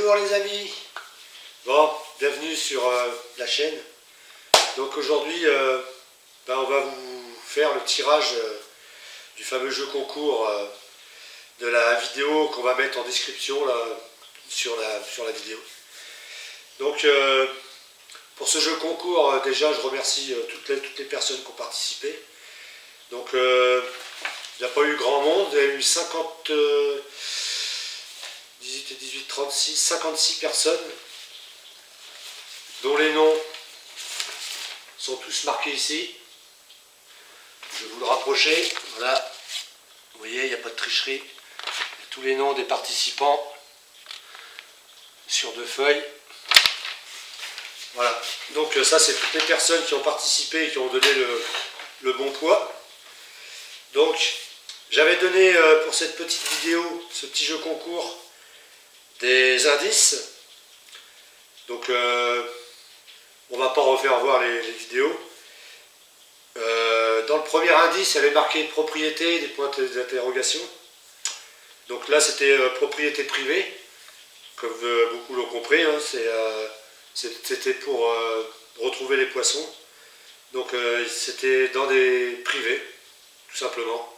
Bonjour les amis. Bon, bienvenue sur la chaîne. Donc aujourd'hui, on va vous faire le tirage du fameux jeu concours de la vidéo qu'on va mettre en description là, sur la vidéo. Donc pour ce jeu concours, déjà je remercie toutes les personnes qui ont participé. Donc il n'y a pas eu grand monde, il y a eu 18 et 18, 36, 56 personnes, dont les noms sont tous marqués ici. Je vais vous le rapprocher, voilà, vous voyez, il n'y a pas de tricherie. Tous les noms des participants sur 2 feuilles. Voilà, donc ça c'est toutes les personnes qui ont participé et qui ont donné le bon poids. Donc j'avais donné pour cette petite vidéo, ce petit jeu concours, des indices. Donc on va pas refaire voir les vidéos. Dans le premier indice, il y avait marqué propriété, des points d'interrogation. Donc là c'était propriété privée, comme beaucoup l'ont compris, hein, c'était pour retrouver les poissons. Donc c'était dans des privés, tout simplement.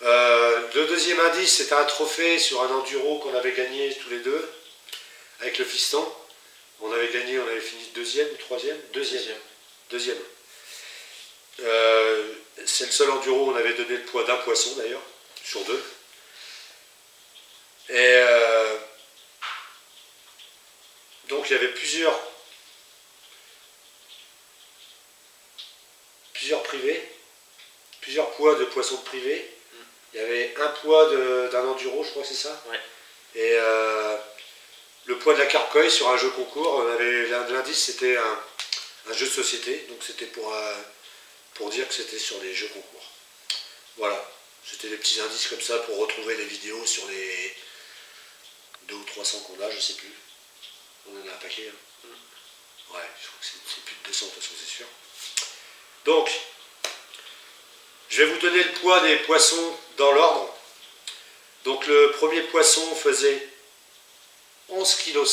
Le deuxième indice, c'était un trophée sur un enduro qu'on avait gagné tous les deux, avec le fiston. On avait gagné, on avait fini deuxième ou troisième? Deuxième. C'est le seul enduro où on avait donné le poids d'un poisson d'ailleurs, sur 2. Et donc il y avait plusieurs privés, plusieurs poids de poissons de privés. Il y avait un poids d'un enduro, je crois que c'est ça. Ouais. Et le poids de la carpe-coï sur un jeu concours. L'indice c'était un jeu de société, donc c'était pour dire que c'était sur des jeux concours. Voilà, c'était des petits indices comme ça pour retrouver les vidéos sur les 200 ou 300 qu'on a, je sais plus. On en a un paquet. Hein. Ouais, je crois que c'est plus de 200 de toute façon, c'est sûr. Donc, je vais vous donner le poids des poissons dans l'ordre. Donc le premier poisson faisait 11,7 kg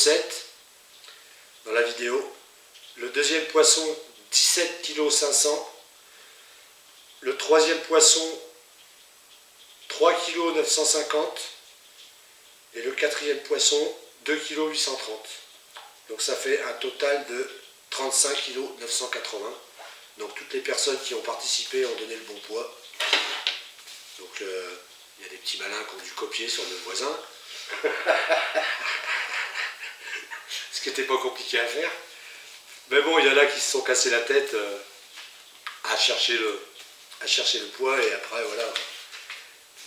dans la vidéo. Le deuxième poisson 17,5 kg. Le troisième poisson 3,950 kg. Et le quatrième poisson 2,830 kg. Donc ça fait un total de 35,980 kg. Donc toutes les personnes qui ont participé ont donné le bon poids. Donc il y a des petits malins qui ont dû copier sur le voisin. Ce qui n'était pas compliqué à faire. Mais bon, il y en a qui se sont cassés la tête à chercher le poids et après voilà.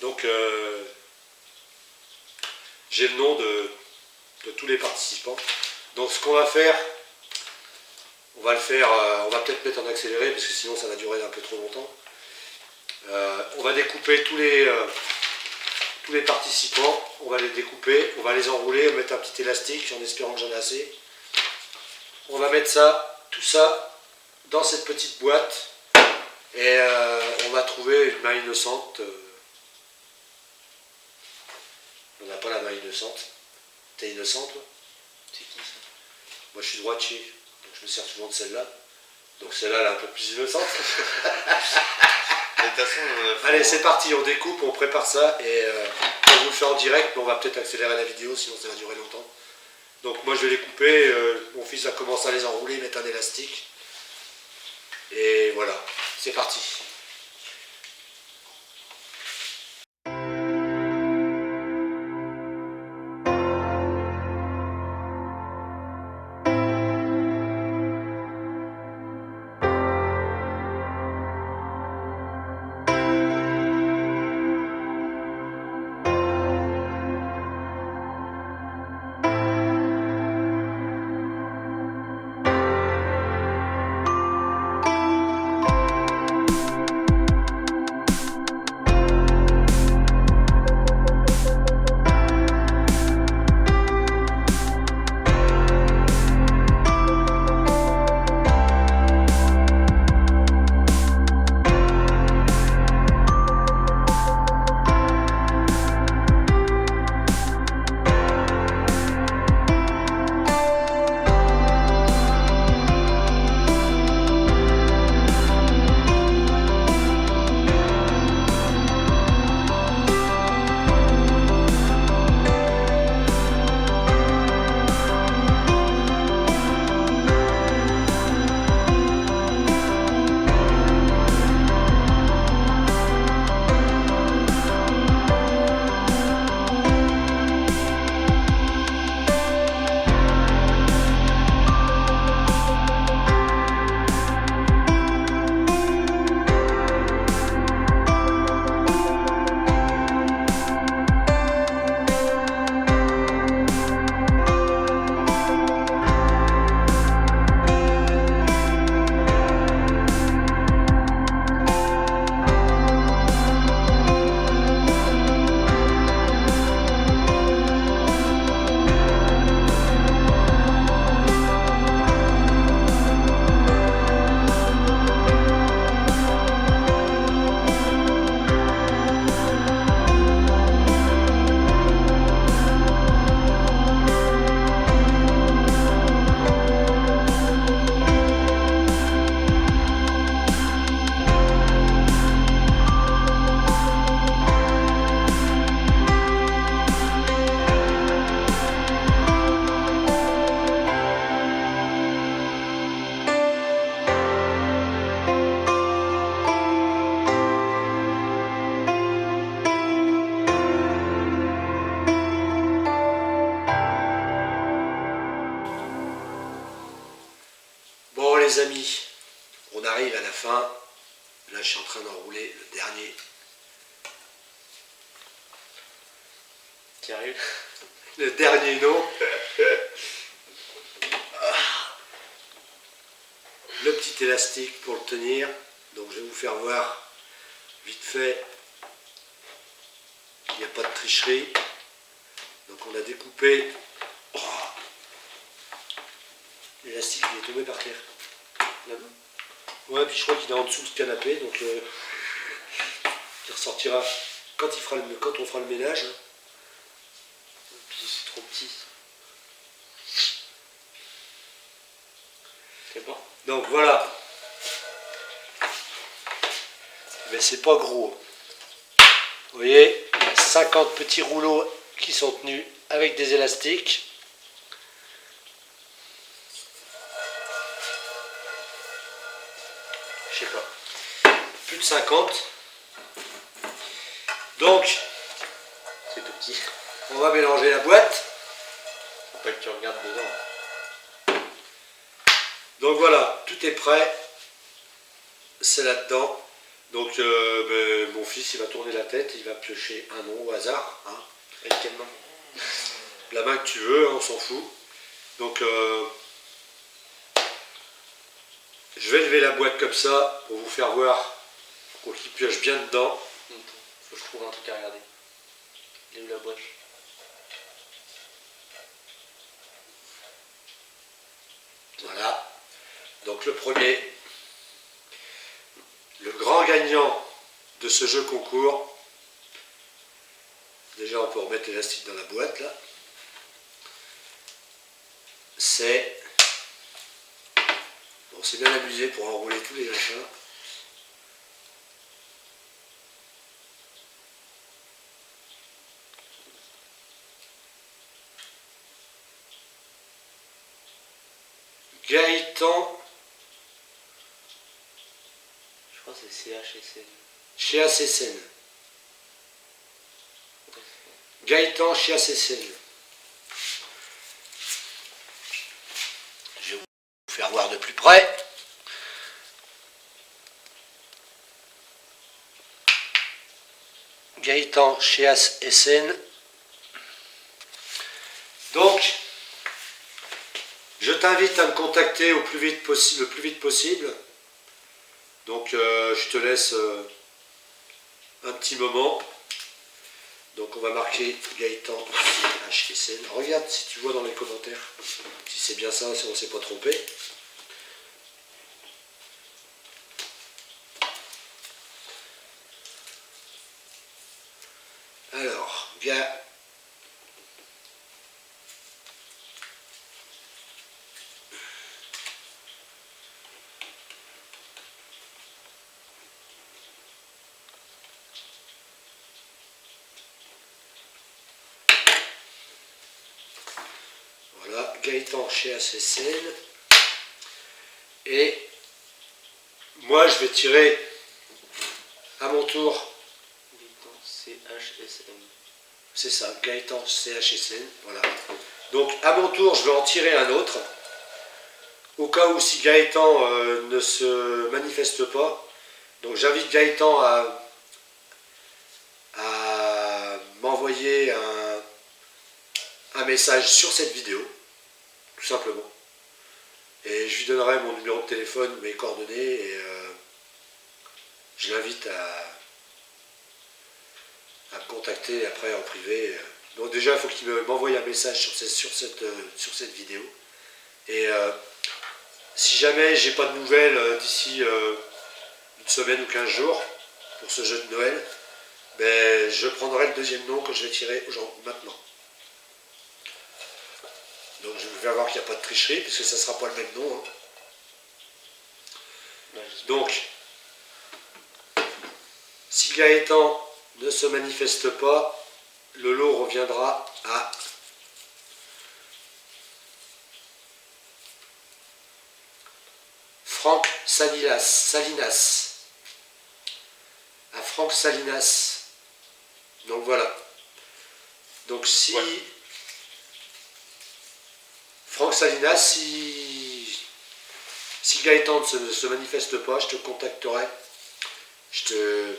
Donc j'ai le nom de tous les participants. Donc ce qu'on va faire, on va peut-être mettre en accéléré parce que sinon ça va durer un peu trop longtemps. On va découper tous les participants, on va les découper, on va les enrouler, on va mettre un petit élastique en espérant que j'en ai assez. On va mettre tout ça dans cette petite boîte et on va trouver une main innocente. On n'a pas la main innocente. T'es innocente toi? C'est qui ça? Moi je suis droitier, donc je me sers souvent de celle-là. Donc celle-là elle est un peu plus innocente. De toute façon, allez, c'est parti, on découpe, on prépare ça et on vous le fait en direct, mais on va peut-être accélérer la vidéo, sinon ça va durer longtemps. Donc moi je vais les couper, mon fils va commencer à les enrouler, mettre un élastique. Et voilà, c'est parti. On arrive à la fin. Là, je suis en train d'enrouler le dernier. Qui arrive. Le dernier nœud. Le petit élastique pour le tenir. Donc, je vais vous faire voir vite fait. Il n'y a pas de tricherie. Donc, on a découpé. Oh, l'élastique, il est tombé par terre. Là-bas. Ouais, puis je crois qu'il est en dessous du canapé, donc il ressortira quand on fera le ménage. Puis c'est trop petit. C'est bon. Donc voilà. Mais c'est pas gros. Vous voyez, il y a 50 petits rouleaux qui sont tenus avec des élastiques. Je sais pas. Plus de 50. Donc, C'est tout petit. on va mélanger la boîte. Faut pas que tu regardes dedans. Donc voilà, tout est prêt. C'est là-dedans. Donc mon fils, il va tourner la tête, il va piocher un nom au hasard. Hein. Avec quelle main? La main que tu veux, hein, on s'en fout. Donc je vais lever la boîte comme ça pour vous faire voir qu'il pioche bien dedans. Faut que je trouve un truc à regarder. Il est où la boîte? Voilà. Donc le premier, le grand gagnant de ce jeu concours. Déjà, on peut remettre l'élastique dans la boîte là. C'est... Bon, c'est bien amusé pour enrouler tous les machins. Gaëtan Je crois que c'est CHSN. chez ACSN. Gaëtan chez ACSN. Je vais vous faire voir de plus près. Gaëtan chez ACSN. Donc, je t'invite à me contacter le plus vite possible. Donc, je te laisse un petit moment. Donc, on va marquer Gaëtan HSN. Regarde si tu vois dans les commentaires si c'est bien ça, si on ne s'est pas trompé. Alors, gars. Voilà, Gaëtan chez ACSN. Et moi, je vais tirer à mon tour. CHSN. C'est ça, Gaëtan CHSN. Voilà. Donc, à mon tour, je vais en tirer un autre. Au cas où si Gaëtan ne se manifeste pas. Donc, j'invite Gaëtan à m'envoyer un message sur cette vidéo, tout simplement. Et je lui donnerai mon numéro de téléphone, mes coordonnées, et je l'invite à me contacter après en privé. Donc déjà, il faut qu'il m'envoie un message sur cette vidéo. Et si jamais j'ai pas de nouvelles d'ici une semaine ou 15 jours pour ce jeu de Noël, ben, je prendrai le deuxième nom que je vais tirer maintenant. Donc je vais voir qu'il n'y a pas de tricherie, puisque ça ne sera pas le même nom. Hein. Donc, si Gaëtan ne se manifeste pas, le lot reviendra à Franck Salinas. À Franck Salinas. Donc voilà. Donc si... Ouais. Franck Salinas, Si Gaëtan ne se manifeste pas, je te contacterai. Je te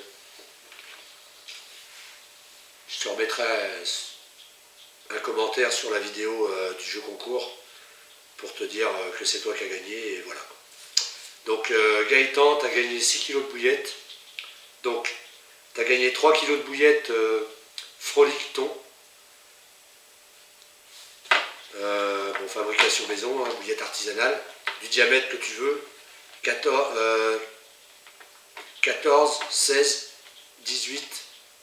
remettrai un commentaire sur la vidéo du jeu concours pour te dire que c'est toi qui as gagné et voilà. Donc Gaëtan, tu as gagné 6 kilos de bouillettes. Donc tu as gagné 3 kilos de bouillettes Frolic-Ton. Bon, fabrication maison, hein, bouillette artisanale, du diamètre que tu veux, 14, 16, 18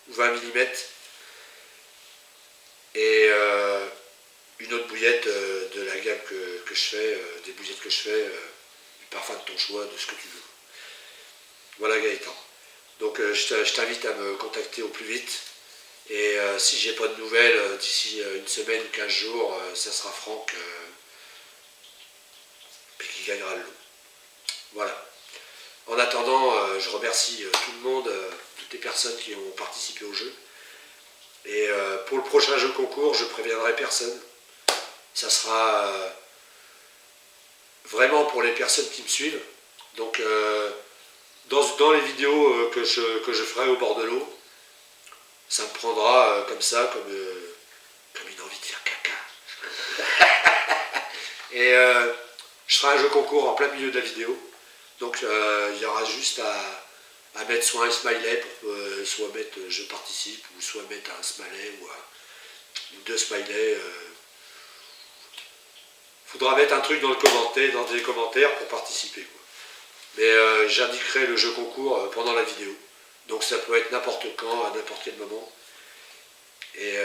ou 20 mm. Et une autre bouillette de la gamme que je fais, des bouillettes que je fais, du parfum de ton choix, de ce que tu veux. Voilà Gaëtan. Donc je t'invite à me contacter au plus vite. Et si j'ai pas de nouvelles d'ici une semaine ou 15 jours, ça sera Franck qui gagnera le lot. Voilà. En attendant, je remercie tout le monde, toutes les personnes qui ont participé au jeu. Et pour le prochain jeu concours, je préviendrai personne. Ça sera vraiment pour les personnes qui me suivent. Donc dans les vidéos que je ferai au bord de l'eau, ça me prendra comme ça, comme une envie de faire caca. Et je ferai un jeu concours en plein milieu de la vidéo. Donc il y aura juste à mettre soit un smiley pour soit mettre je participe ou soit mettre un smiley ou 2 smileys. Faudra mettre un truc dans les commentaires pour participer, quoi. Mais j'indiquerai le jeu concours pendant la vidéo. Donc ça peut être n'importe quand, à n'importe quel moment. Et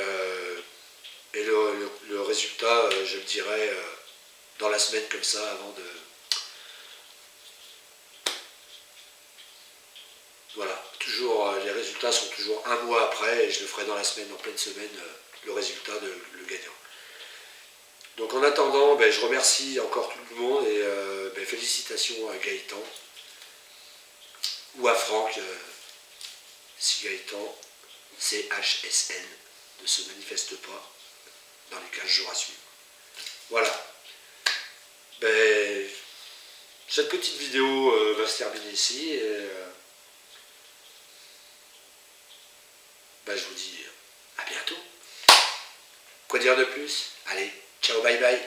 le résultat, je le dirai dans la semaine comme ça, avant de... Voilà, toujours, les résultats sont toujours un mois après, et je le ferai dans la semaine, en pleine semaine, le résultat, le gagnant. Donc en attendant, je remercie encore tout le monde, et félicitations à Gaëtan, ou à Franck, si Gaëtan, CHSN, ne se manifeste pas dans les 15 jours à suivre. Voilà. Cette petite vidéo va se terminer ici. Et, je vous dis à bientôt. Quoi dire de plus? Allez, ciao, bye bye.